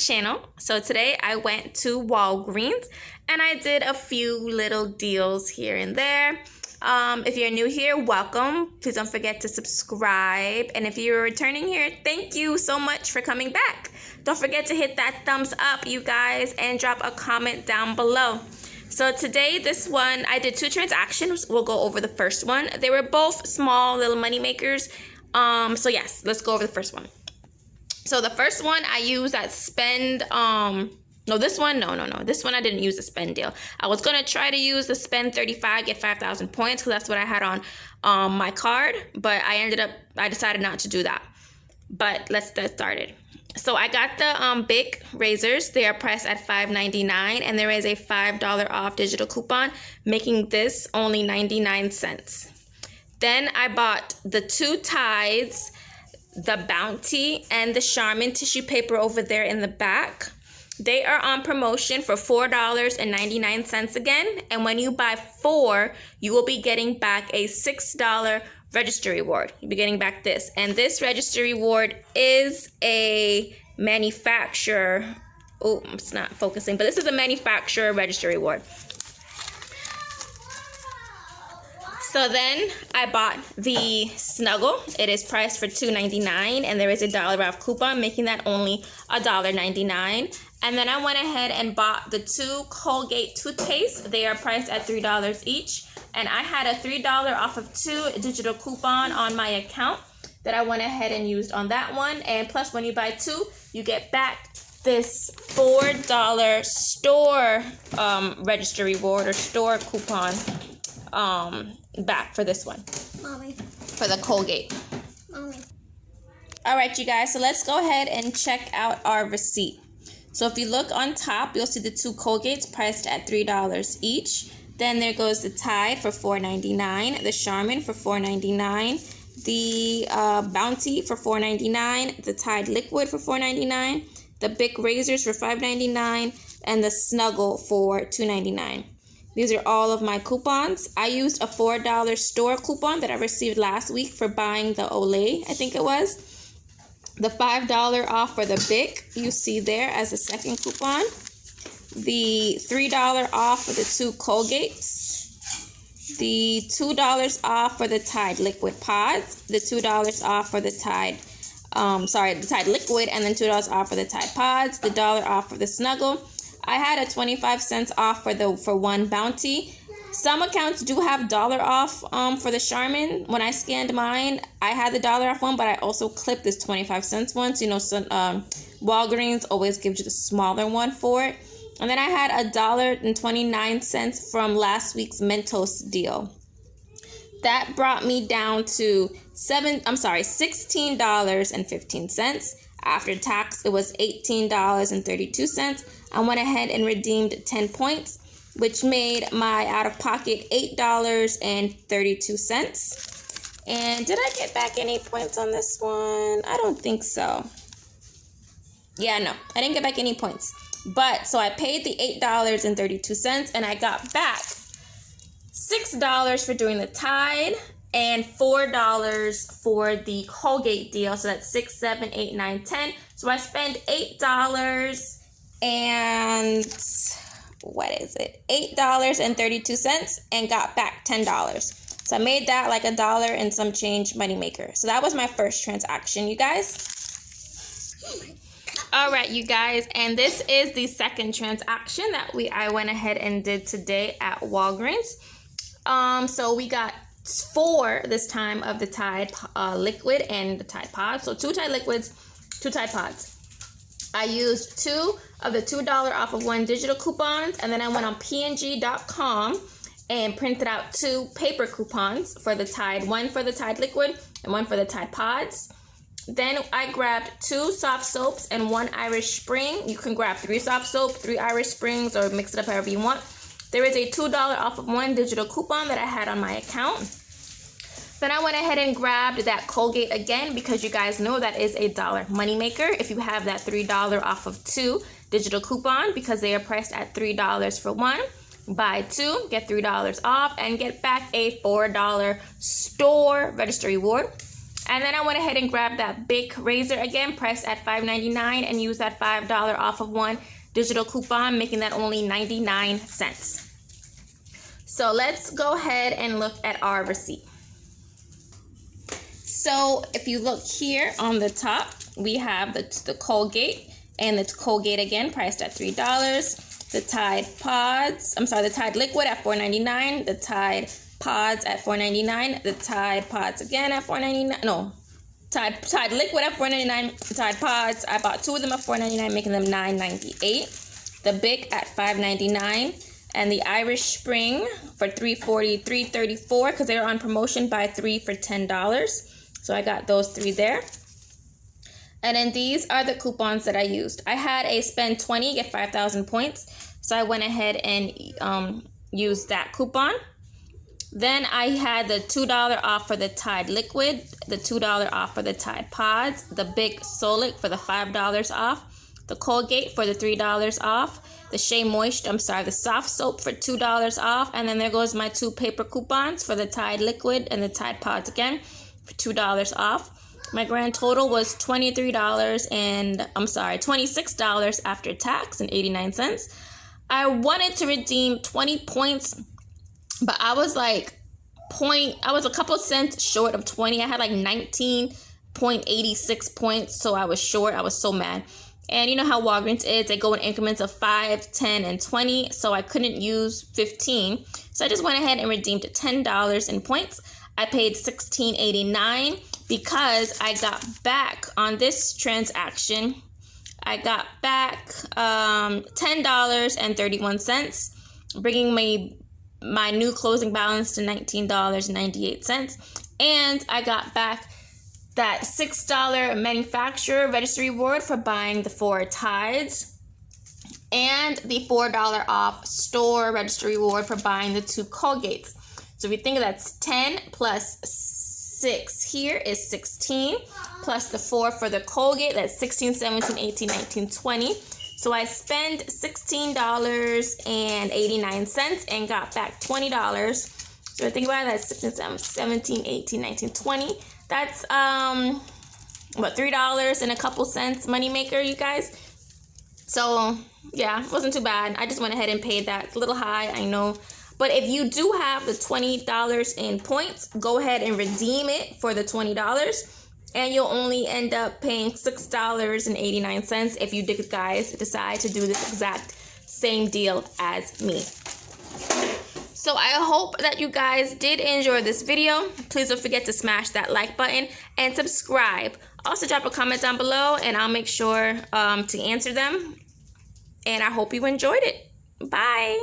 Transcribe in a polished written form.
channel. So today I went to Walgreens and I did a few little deals here and there. If you're new here, welcome. Please don't forget to subscribe. And if you're returning here, thank you so much for coming back. Don't forget to hit that thumbs up, you guys, and drop a comment down below. So today, this one, I did two transactions. We'll go over the first one. They were both small little money makers. So yes, let's go over the first one. So the first one I used that spend, this one I didn't use the spend deal. I was going to try to use the spend 35, get 5,000 points, because that's what I had on my card, but I decided not to do that. But let's get started. So I got the big razors. They are priced at $5.99, and there is a $5 off digital coupon, making this only 99 cents. Then I bought the two Tides, the Bounty, and the Charmin tissue paper over there in the back. They are on promotion for $4.99 again, and when you buy 4, you will be getting back a $6 register reward. You'll be getting back this, and this register reward is a manufacturer. Oh, it's not focusing, but this is a manufacturer register reward. So then I bought the Snuggle. It is priced for $2.99, and there is a $1 off coupon, making that only $1.99. And then I went ahead and bought the two Colgate toothpaste. They are priced at $3 each. And I had a $3 off of 2 digital coupon on my account that I went ahead and used on that one. And plus, when you buy 2, you get back this $4 store register reward or store coupon back for this one. Mommy. For the Colgate. Mommy. All right, you guys. So let's go ahead and check out our receipt. So if you look on top, you'll see the 2 Colgates priced at $3 each. Then there goes the Tide for $4.99, the Charmin for $4.99, the Bounty for $4.99, the Tide Liquid for $4.99, the Bic Razors for $5.99, and the Snuggle for $2.99. These are all of my coupons. I used a $4 store coupon that I received last week for buying the Olay, I think it was. The $5 off for the Bic, you see there as a second coupon. The $3 off for the 2 Colgates. The $2 off for the Tide Liquid Pods. The $2 off for the Tide, the Tide Liquid, and then $2 off for the Tide Pods. The $1 off for the Snuggle. I had a 25 cents off for one Bounty. Some accounts do have $1 off for the Charmin. When I scanned mine, I had the $1 off one, but I also clipped this 25 cents one. So, Walgreens always gives you the smaller one for it. And then I had $1.29 from last week's Mentos deal. That brought me down to $16.15. After tax, it was $18.32. I went ahead and redeemed 10 points, which made my out-of-pocket $8.32. And did I get back any points on this one? I don't think so. Yeah, no, I didn't get back any points. But, so I paid the $8.32, and I got back $6 for doing the Tide and $4 for the Colgate deal. So that's 6, 7, 8, 9, 10. So I spent $8 and $8.32 and got back $10. So I made that like $1 and some change moneymaker. So that was my first transaction, you guys. All right, you guys, and this is the second transaction that I went ahead and did today at Walgreens. So we got 4 this time of the Tide Liquid and the Tide Pods. So 2 Tide Liquids, 2 Tide Pods. I used 2 of the $2 off of 1 digital coupons, and then I went on png.com and printed out 2 paper coupons for the Tide, 1 for the Tide Liquid and 1 for the Tide Pods. Then I grabbed 2 soft soaps and 1 Irish Spring. You can grab 3 soft soap, 3 Irish Springs, or mix it up however you want. There is a $2 off of 1 digital coupon that I had on my account. Then I went ahead and grabbed that Colgate again, because you guys know that is a $1 moneymaker if you have that $3 off of 2 digital coupon, because they are priced at $3 for 1. Buy 2, get $3 off, and get back a $4 store register reward. And then I went ahead and grabbed that big razor again, priced at $5.99, and used that $5 off of one digital coupon, making that only 99 cents. So let's go ahead and look at our receipt. So if you look here on the top, we have the Colgate, and it's Colgate again, priced at $3. The Tide Liquid at $4.99. The Tide Pods at $4.99. The Tide Pods again at $4.99. No, Tide Liquid at $4.99. The Tide Pods, I bought 2 of them at $4.99, making them $9.98. The Bic at $5.99. And the Irish Spring for $3.34 because they're on promotion, buy 3 for $10. So I got those 3 there. And then these are the coupons that I used. I had a spend 20, get 5,000 points. So I went ahead and used that coupon. Then I had the $2 off for the Tide Liquid, the $2 off for the Tide Pods, the Big Solic for the $5 off, the Colgate for the $3 off, the the soft soap for $2 off, and then there goes my 2 paper coupons for the Tide Liquid and the Tide Pods again for $2 off. My grand total was $26 after tax and 89 cents. I wanted to redeem 20 points, but I was a couple cents short of 20. I had like 19.86 points, so I was short. I was so mad. And you know how Walgreens is, they go in increments of 5, 10, and 20, so I couldn't use 15. So I just went ahead and redeemed $10 in points. I paid $16.89 because I got back on this transaction. I got back $10.31, bringing my new closing balance to $19.98. And I got back that $6 manufacturer registry reward for buying the 4 Tides, and the $4 off store registry reward for buying the 2 Colgates. So if you think that's 10 plus 6 here is 16, plus the 4 for the Colgate, that's 16, 17, 18, 19, 20. So I spent $16.89 and got back $20. So I think about it, that's 16, 17, 18, 19, 20. That's $3 and a couple cents moneymaker, you guys. So yeah, it wasn't too bad. I just went ahead and paid that. It's a little high, I know. But if you do have the $20 in points, go ahead and redeem it for the $20. And you'll only end up paying $6.89 if you guys decide to do this exact same deal as me. So I hope that you guys did enjoy this video. Please don't forget to smash that like button and subscribe. Also drop a comment down below and I'll make sure to answer them. And I hope you enjoyed it. Bye.